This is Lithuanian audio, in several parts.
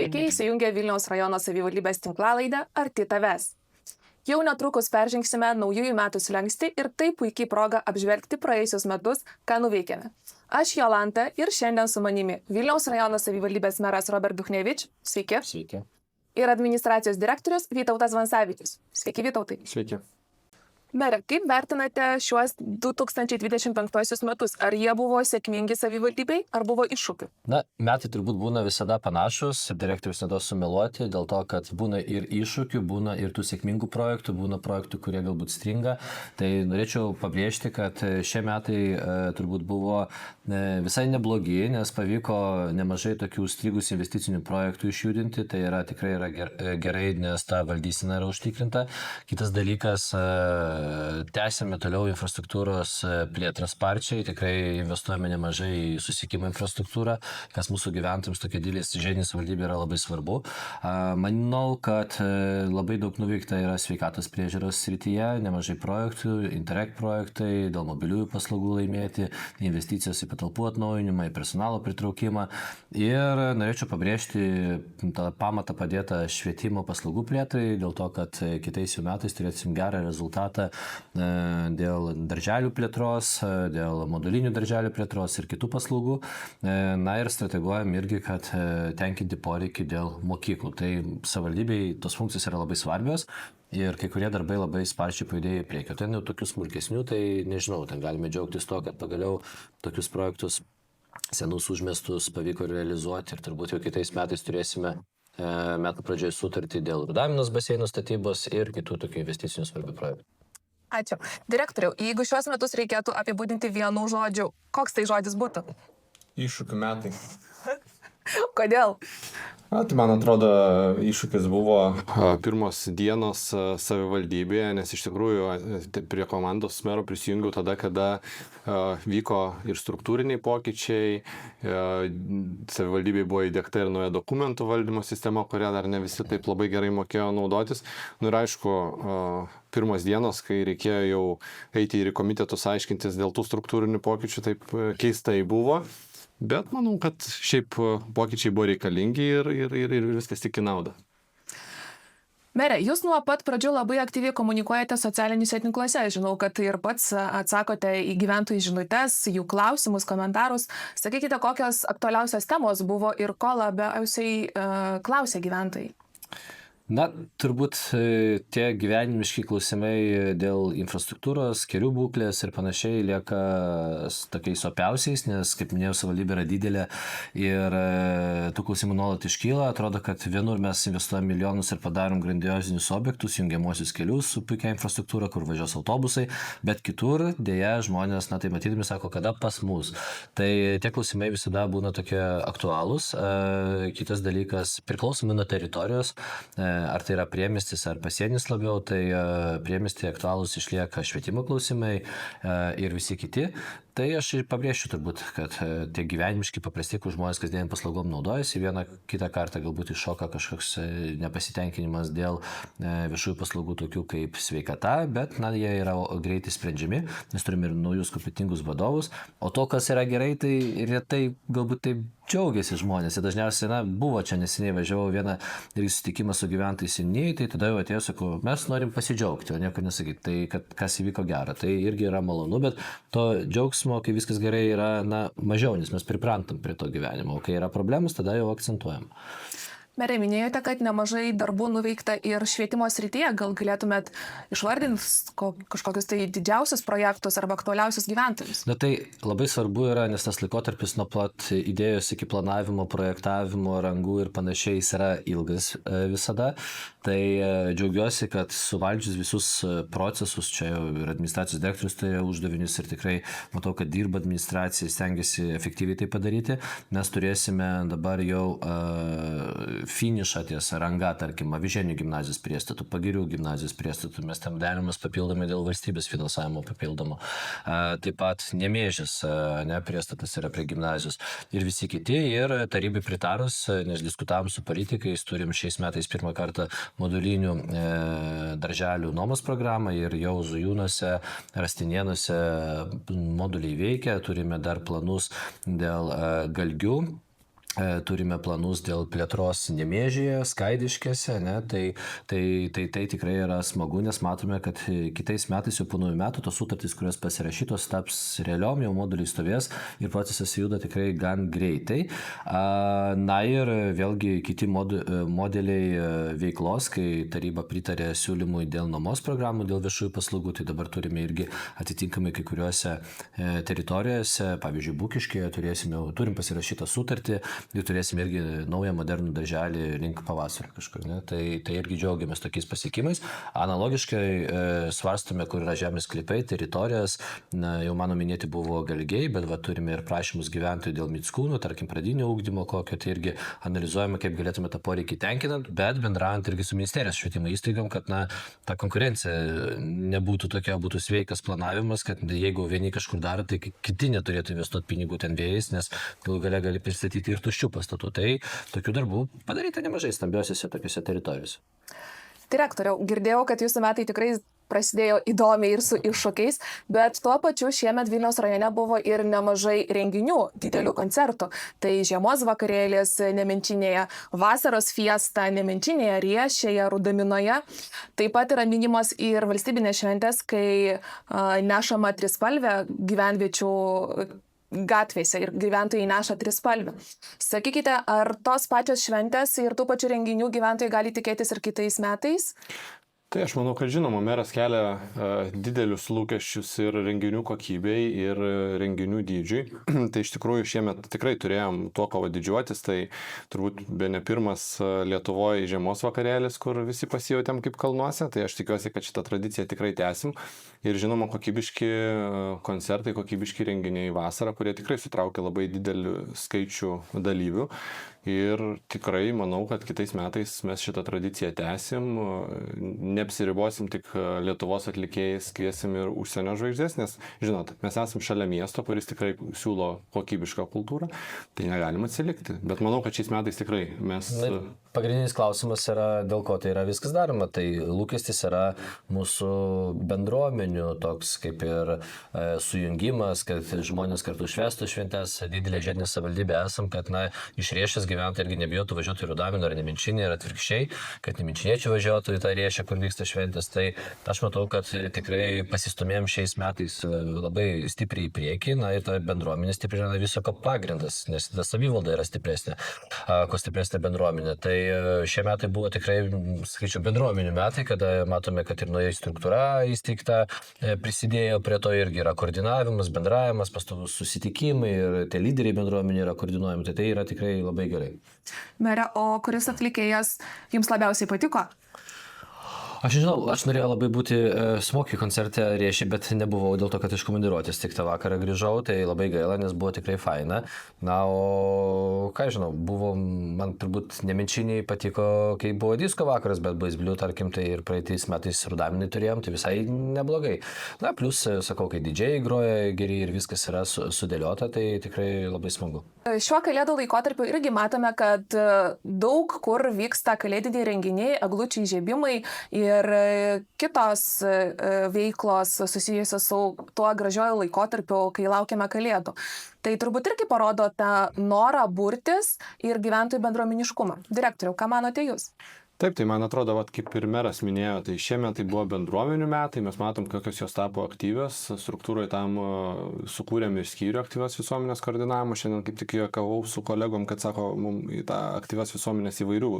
Sveiki, įsijungę Vilniaus rajono savivaldybės tinklalaidę Arti tavęs. Jau netrukus peržengsime naujųjų metų slenkstį ir tai puikiai proga apžvelgti praėjusius metus, ką nuveikėme. Aš Jolanta ir šiandien su manimi Vilniaus rajono savivaldybės meras Robert Duchnevič. Sveiki. Sveiki. Ir administracijos direktorius Vytautas Vansavičius. Sveiki, Vytautai. Sveiki. Mere, kaip vertinate šiuos 2025 metus? Ar jie buvo sėkmingi savivaldybei, ar buvo iššūkių? Na, metai turbūt būna visada panašus, direktorius neduos sumeluoti, dėl to, kad būna ir iššūkių, būna ir tų sėkmingų projektų, būna projektų, kurie galbūt stringa. Tai norėčiau pabrėžti, kad šie metai turbūt buvo visai neblogi, nes pavyko nemažai tokių strigusių investicinių projektų išjudinti. Tai tikrai yra gerai, nes ta valdysena yra užtikrinta. Kitas dalykas, tęsime toliau infrastruktūros plėtrą sparčiai, tikrai investuojame nemažai į susisiekimo infrastruktūrą, kas mūsų gyventojams tokia didelis žiedinė savivaldybė yra labai svarbu. Manau, kad labai daug nuveikta yra sveikatos priežiūros srityje, nemažai projektų, Interreg projektai, dėl mobiliųjų paslaugų laimėti, investicijos į patalpų atnaujinimą, į personalo pritraukimą. Ir norėčiau pabrėžti tą pamatą padėtą švietimo paslaugų plėtrai, dėl to, kad kitais metais turėsim gerą rezultatą dėl darželių plėtros, dėl modulinių darželių plėtros ir kitų paslaugų. Na ir strateguojam irgi, kad tenkinti poreikį dėl mokyklų. Tai savivaldybei tos funkcijos yra labai svarbios ir kai kurie darbai labai sparčiai pajudėjo į priekį. Ten jau tokius smulkesnių, tai nežinau, ten galime džiaugtis to, kad pagaliau tokius projektus senus užmestus pavyko realizuoti ir turbūt jau kitais metais turėsime metų pradžioje sutartį dėl Rudaminos baseinų statybos ir kitų tokių investicinių svarbių projektų. Ačiū. Direktoriau, jeigu šios metus reikėtų apibūdinti vienu žodžiu, koks tai žodis būtų? Iššūkių metai. Kodėl? Tai man atrodo, iššūkis buvo pirmos dienos savivaldybėje, nes iš tikrųjų prie komandos mero prisijungiau tada, kada vyko ir struktūriniai pokyčiai, savivaldybėje buvo įdiegta ir nauja dokumentų valdymo sistema, kurią dar ne visi taip labai gerai mokėjo naudotis. Nu ir aišku, pirmos dienos, kai reikėjo jau eiti ir į komitetus aiškintis dėl tų struktūrinių pokyčių, taip keistai buvo. Bet manau, kad šiaip pokyčiai buvo reikalingi ir viskas tik į naudą. Mere, jūs nuo pat pradžių labai aktyviai komunikuojate socialiniuose tinkluose. Žinau, kad ir pats atsakote į gyventojų žinutes, jų klausimus, komentarus. Sakykite, kokios aktualiausios temos buvo ir ko labiausiai klausė gyventojai? Na, turbūt tie gyvenimiški klausimai dėl infrastruktūros, kelių būklės ir panašiai lieka tokiais opiausiais, nes, kaip minėjau, savivaldybė yra didelė ir tų klausimų nuolat iškyla. Atrodo, kad vienur mes investuojame milijonus ir padarom grandiozinius objektus, jungiamuosius kelius su puikia infrastruktūra, kur važiuos autobusai, bet kitur dėja žmonės, tai matydami, sako, kada pas mus. Tai tie klausimai visada būna tokie aktualūs. Kitas dalykas, priklausomai nuo teritorijos, ar tai yra priemiestis ar pasienis labiau, tai priemiestai aktualūs išlieka švietimo klausimai ir visi kiti. Tai aš ir pabrėšiu turbūt, kad tie gyvenimiški paprasti, kur žmonės kasdien paslaugom naudojasi, vieną kitą kartą galbūt iššoka kažkoks nepasitenkinimas dėl viešųjų paslaugų tokių kaip sveikata, bet jie yra greitai sprendžiami, nes turime ir naujus kompetentingus vadovus, o to, kas yra gerai, tai retai galbūt taip džiaugiasi žmonės. Ir dažniausiai, buvo čia neseniai, važiavau vieną susitikimą su gyventojais seniai, tai tada jau atėjau, sakau, mes norim pasidžiaugti, o nieko nesakyti, tai kad kas įvyko gero. Tai irgi yra malonu, bet to džiaugsmo, kai viskas gerai, yra mažiau, nes mes priprantam prie to gyvenimo, o kai yra problemas, tada jau akcentuojam. Mere, minėjote, kad nemažai darbų nuveikta ir švietimo srityje. Gal galėtumėt išvardinti kažkokius tai didžiausius projektus arba aktualiausius gyventojus? Tai labai svarbu yra, nes tas laikotarpis nuo pat idėjos iki planavimo, projektavimo, rangų ir panašiai yra ilgas visada. Tai džiaugiuosi, kad suvaldžius visus procesus, čia jau ir administracijos direktorius turėjo uždavinius ir tikrai matau, kad dirba administracija, stengiasi efektyviai tai padaryti. Mes turėsime dabar jau finišą ties ranga, tarkim, Avižienių gimnazijos priestatų, Pagirių gimnazijos priestatų, mes tam derimas papildomai dėl valstybės finansavimo papildomo. Taip pat Nemėžis, priestatas yra prie gimnazijos ir visi kiti, ir tarybai pritarus, nes diskutavom su politikais, turim šiais metais pirmą kartą modulinių darželių nuomos programą ir jau Zujūnuose, Rastinėnuose moduliai veikia, turime dar planus dėl Galgių Turime planus dėl plėtros Nemėžyje, Skaidiškėse, ne? Tai tikrai yra smagu, nes matome, kad kitais metais, jau po naujų metų, tos sutartys, kurios pasirašytos, taps realiom, jau moduliai stovės ir procesas juda tikrai gan greitai. Na ir vėlgi kiti modeliai veiklos, kai taryba pritarė siūlymui dėl nuomos programų, dėl viešųjų paslaugų, tai dabar turime irgi atitinkamai kai kuriuose teritorijose, pavyzdžiui, Bukiškėje turim pasirašytą sutartį, ir turėsim irgi naują modernų darželį link pavasario kažkur, ne? Tai irgi džiaugiamės tokiais pasiekimais. Analogiškai svarstome, kur yra žemės sklypai, teritorijos, jau mano minėti buvo Galgiai, bet turime ir prašymus gyventojų dėl Mickūnų, tarkim, pradinio ugdymo kokio, tai irgi analizuojame, kaip galėtume tą poreikį tenkinant, bet bendraujant irgi su ministerijos švietimo įstaigom, kad ta konkurencija nebūtų tokia, būtų sveikas planavimas, kad jeigu vieni kažkur daro, tai kiti neturėtų investuoti pinigų ten vėjais, nes galų gale gali pristatyti ir tuščių pastatų. Tai tokių darbų padaryta nemažai stambiosiuose tokiuose teritorijose. Direktoriau, girdėjau, kad jūsų metai tikrai prasidėjo įdomiai ir su iššūkiais, bet tuo pačiu šiemet Vilniaus rajone buvo ir nemažai renginių, didelių koncertų. Tai žiemos vakarėlis Nemenčinėje, vasaros fiesta Nemenčinėje, Riešėje, Rudaminoje. Taip pat yra minimos ir valstybinės šventės, kai nešama trispalvė gyvenviečių gatvėse ir gyventojai neša trispalvę. Sakykite, ar tos pačios šventės ir tų pačių renginių gyventojai gali tikėtis ir kitais metais? Tai aš manau, kad žinoma, meras kelia didelius lūkesčius ir renginių kokybei, ir renginių dydžiui. Tai iš tikrųjų šiemet tikrai turėjom tuo, ko didžiuotis. Tai turbūt be ne pirmas Lietuvoje žiemos vakarėlis, kur visi pasijautėm kaip kalnuose. Tai aš tikiuosi, kad šitą tradiciją tikrai tęsim. Ir žinoma, kokybiški koncertai, kokybiški renginiai vasarą, kurie tikrai sutraukia labai didelį skaičių dalyvių. Ir tikrai manau, kad kitais metais mes šitą tradiciją tęsim, neapsiribosim tik Lietuvos atlikėjais, kviesim ir užsienio žvaigždės, nes, žinot, mes esam šalia miesto, kuris tikrai siūlo kokybišką kultūrą, tai negalim atsilikti. Bet manau, kad šiais metais tikrai mes... Pagrindinis klausimas yra, dėl ko tai yra viskas daroma. Tai lūkestis yra mūsų bendruomenių toks kaip ir sujungimas, kad žmonės kartu švęstų šventės, didelė žiedinė savivaldybė esam, kad iš Riešės gyventojai irgi nebijotų važiuoti į Rudaminą ar Nemenčinę ir atvirkščiai, kad nemenčiniečiai važiuotų į tą Riešę, kur vyksta šventės. Tai aš matau, kad tikrai pasistumėjom šiais metais labai stipriai į priekį, ir ta bendruomenė stipri yra visoko pagrindas, nes ta savivalda yra stipresnė, ko stipresnė bendruomenė. Tai šie metai buvo tikrai, skaičiau, bendruomenių metai, kada matome, kad ir nauja struktūra įsteigta prisidėjo prie to, irgi yra koordinavimas, bendravimas, pastovūs susitikimai ir tie lyderiai bendruomenė yra koordinuojami. Tai yra tikrai labai gerai. Mere, o kuris atlikėjas jums labiausiai patiko? Aš žinau, aš norėjau labai būti Smoky koncerte Riešė, bet nebuvau dėl to, kad iš komandiruotės tik tą vakarą grįžau, tai labai gaila, nes buvo tikrai faina. O ką žinau, man turbūt Nemenčiniai patiko, kai buvo disko vakaras, bet Boys Blue, tarkim, tai ir praeitais metais Rudaminai turėjom, tai visai neblogai. Plus, sakau, kai didžiai groja geri ir viskas yra sudėliota, tai tikrai labai smagu. Šiuo kalėdų laikotarpiu irgi matome, kad daug kur vyksta kalėdiniai renginiai, eglučių įžiebimai ir kitos veiklos susijusios su tuo gražiuoju laikotarpiu, kai laukiame kalėdų. Tai turbūt irgi parodo tą norą burtis ir gyventojų bendruomeniškumą. Direktoriau, ką manote jūs? Taip, tai man atrodo, kaip ir meras minėjo, tai šie metai buvo bendruomenių metai, mes matom, kokios jos tapo aktyvios, struktūroje tam sukūrėm ir skyrių aktyvios visuomenės koordinavimo, šiandien kaip tik juokavau su kolegom, kad sako, mums į tą aktyvios visuomenės įvairių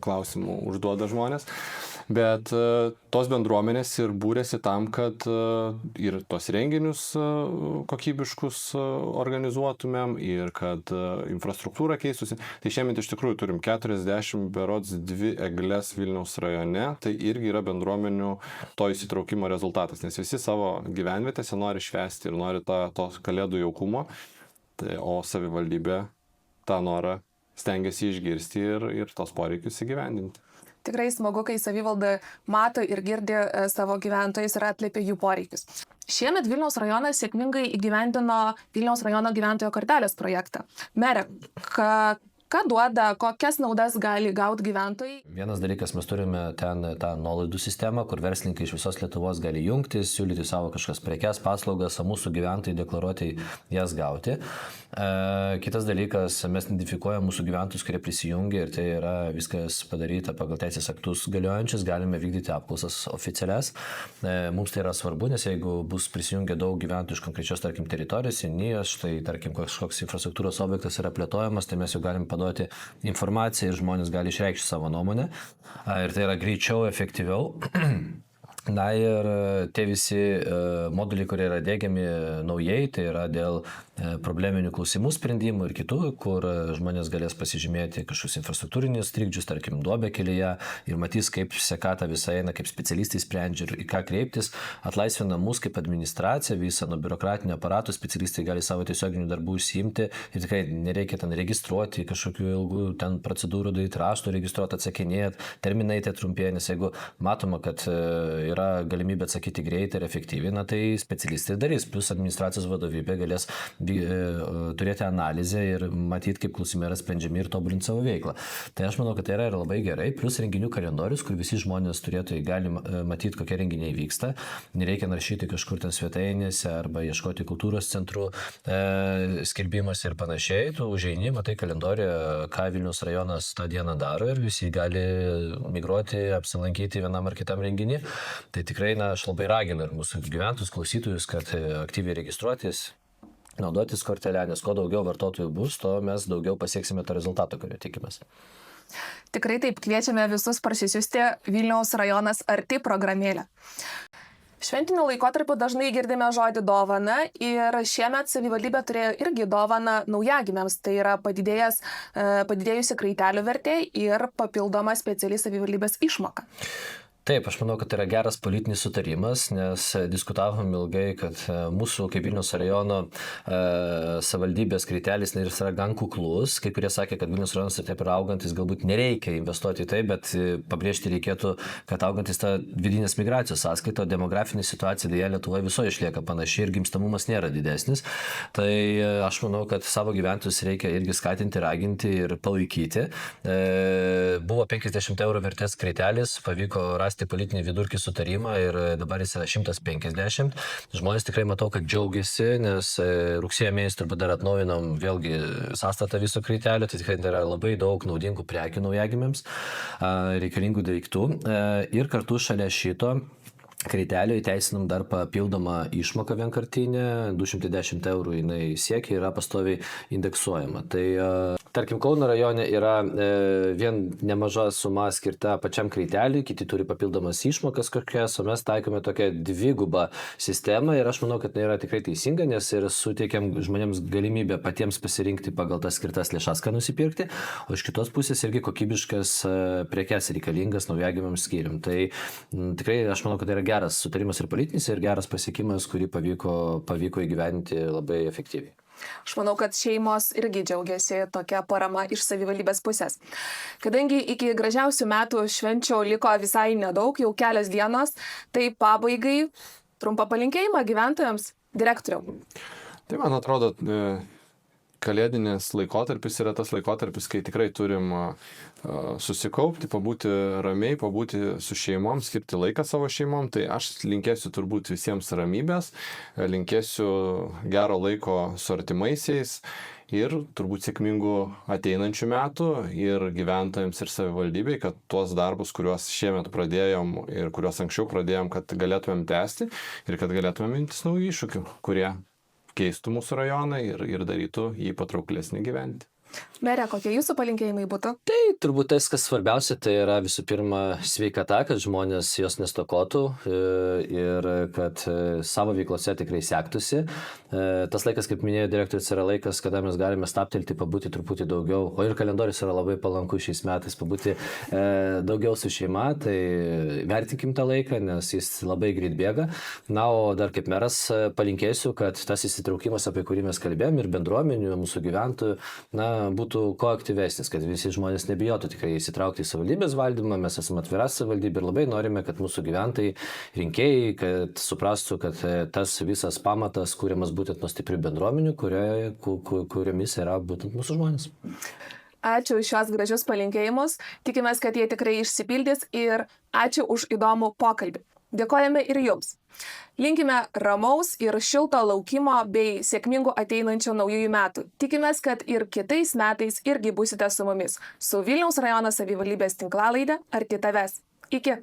klausimų užduoda žmonės, bet tos bendruomenės ir būrėsi tam, kad ir tos renginius kokybiškus organizuotumėm ir kad infrastruktūra keistųsi. Tai šiemet iš tikrųjų turim 42 eglės Vilniaus rajone, tai irgi yra bendruomenių to įsitraukimo rezultatas, nes visi savo gyvenvietėse nori švęsti ir nori to kalėdų jaukumo, o savivaldybė tą norą stengiasi išgirsti ir tos poreikius įgyvendinti. Tikrai smagu, kai savivalda mato ir girdi savo gyventojus ir atliepia jų poreikius. Šiemet Vilniaus rajonas sėkmingai įgyvendino Vilniaus rajono gyventojo kortelės projektą. Mere, ką duoda, kokias naudas gali gauti gyventojai? Vienas dalykas, mes turime ten tą nuolaidų sistemą, kur verslininkai iš visos Lietuvos gali jungtis, siūlyti savo kažkas prekes, paslaugas, o mūsų gyventojai deklaruoti jas gauti. Kitas dalykas, mes identifikuojame mūsų gyventojus, kurie prisijungia ir tai yra viskas padaryta pagal teisės aktus galiojančius, galime vykdyti apklausas oficialias. Mums tai yra svarbu, nes jeigu bus prisijungę daug gyventojų iš konkrečios, tarkim, teritorijos, seniūnijos, tai tarkim, kažkoks infrastruktūros objektas yra plėtojamas, tai mes jau galim paduoti informaciją ir žmonės gali išreikšti savo nuomonę. Ir tai yra greičiau, efektyviau. Na ir tie visi moduliai, kurie yra dėgiami naujai, tai yra dėl probleminių klausimų sprendimų ir kitų, kur žmonės galės pasižymėti kažkokius infrastruktūrinius trikdžius, tarkim, duobę kelyje ir matys, kaip sekata visą eina, kaip specialistai sprendžia ir į ką kreiptis. Atlaisvina mus kaip administracija, visą nuo biurokratinio aparato, specialistai gali savo tiesioginių darbų užsiimti ir tikrai nereikia ten registruoti kažkokių ilgų ten procedūrų, daryti raštų, registruoti, atsakinėti, terminai tie trumpėja, nes jeigu matoma, kad yra galimybė atsakyti greitai ir efektyviai, na tai specialistai darys, plus administracijos vadovybė galės turėti analizę ir matyti, kaip klausimai yra sprendžiami ir tobulinti savo veiklą. Tai aš manau, kad tai yra ir labai gerai, plus renginių kalendorius, kur visi žmonės turėtojai gali matyti, kokie renginiai vyksta, nereikia naršyti kažkur ten svetainėse arba ieškoti kultūros centrų skelbimuose ir panašiai, tu užeini, matai kalendorių, ką Vilniaus rajonas tą dieną daro ir visi gali migruoti, apsilankyti vienam ar kitam renginį. Tai tikrai, aš labai raginu ir mūsų gyventojus, klausytojus, kad aktyviai registruotis, naudotis kortelę, nes kuo daugiau vartotojų bus, to mes daugiau pasieksime to rezultato, kurio tikimės. Tikrai taip, kviečiame visus parsisiųsti Vilniaus rajonas arti programėlę. Šventiniu laikotarpiu dažnai girdime žodį dovana ir šiemet savivaldybė turėjo irgi dovaną naujagimiams, tai yra padidėjusi kraitelių vertė ir papildoma speciali savivaldybės išmoka. Taip, aš manau, kad tai yra geras politinis sutarimas, nes diskutavom ilgai, kad mūsų kaip Vilniaus rajono savivaldybės kraitelis yra gan kuklus. Kai kurie sakė, kad Vilniaus rajonas ir taip yra augantis, galbūt nereikia investuoti į tai, bet pabrėžti reikėtų, kad augantis ta vidinės migracijos sąskaita, demografinė situacija dėja Lietuvoje visoje išlieka panašiai ir gimstamumas nėra didesnis. Tai aš manau, kad savo gyventojus reikia irgi skatinti, raginti ir palaikyti. Buvo 50 € vertės kraitelis, pavyko rasti politinį vidurkį sutarimą ir dabar jis yra 150. Žmonės tikrai matau, kad džiaugiasi, nes rugsėjo mėnesį turbūt dar atnaujinom vėlgi sąstatą viso kraitelio, tai tikrai yra labai daug naudingų prekių naujagimiams, reikalingų daiktų. Ir kartu šalia šito kraitelio įteisinam dar papildomą išmoką vienkartinę, 210 € jinai siekia, yra pastoviai indeksuojama. Tai tarkim, Kauno rajone yra vien nemaža suma skirta pačiam kraiteliui, kiti turi papildomas išmokas kokias, o mes taikome tokią dvigubą sistemą ir aš manau, kad tai yra tikrai teisinga, nes ir suteikiam žmonėms galimybę patiems pasirinkti pagal tas skirtas lėšas, ką nusipirkti, o iš kitos pusės irgi kokybiškas prekes reikalingas naujagimiams skyrium. Tai tikrai aš manau, kad tai yra geras sutarimas ir politinis, ir geras pasiekimas, kurį pavyko įgyventi labai efektyviai. Aš manau, kad šeimos irgi džiaugiasi tokia parama iš savivaldybės pusės. Kadangi iki gražiausių metų švenčių liko visai nedaug, jau kelios dienos, tai pabaigai trumpą palinkėjimą gyventojams, direktoriau. Tai man atrodo, kalėdinis laikotarpis yra tas laikotarpis, kai tikrai turim susikaupti, pabūti ramiai, pabūti su šeimom, skirti laiką savo šeimom. Tai aš linkėsiu turbūt visiems ramybės, linkėsiu gero laiko su artimaisiais ir turbūt sėkmingų ateinančių metų ir gyventojams ir savivaldybei, kad tuos darbus, kuriuos šiemet pradėjom ir kuriuos anksčiau pradėjom, kad galėtumėm tęsti ir kad galėtumėm imtis naujų iššūkių, kurie keistų mūsų rajoną ir darytų jį patrauklesnį gyventi. Mere, kokie jūsų palinkėjimai būtų? Tai turbūt tas, kas svarbiausia, tai yra visų pirma sveikata, kad žmonės jos nestokotų ir kad savo veiklose tikrai sektųsi. Tas laikas, kaip minėjo direktorius, yra laikas, kada mes galime stabtelti, pabūti truputį daugiau, o ir kalendorius yra labai palanku šiais metais pabūti daugiau su šeima, tai vertinkim tą laiką, nes jis labai greit bėga. Na, o dar kaip meras palinkėsiu, kad tas įsitraukimas, apie kurį mes kalbėjom, ir bendruomenių, mūsų gyventojų, būtų kuo aktyvesnis, kad visi žmonės nebijotų tikrai įsitraukti į savivaldybės valdymą. Mes esame atvira savivaldybė ir labai norime, kad mūsų gyventojai, rinkėjai, kad suprastų, kad tas visas pamatas kūriamas būtent nuo stiprių bendruomenių, kuriomis yra būtent mūsų žmonės. Ačiū už šios gražius palinkėjimus. Tikimės, kad jie tikrai išsipildys ir ačiū už įdomų pokalbį. Dėkojame ir jums. Linkime ramaus ir šilto laukimo bei sėkmingų ateinančių naujųjų metų. Tikimės, kad ir kitais metais irgi būsite su mumis, su Vilniaus rajono savivaldybės tinklalaide Arti tavęs. Iki.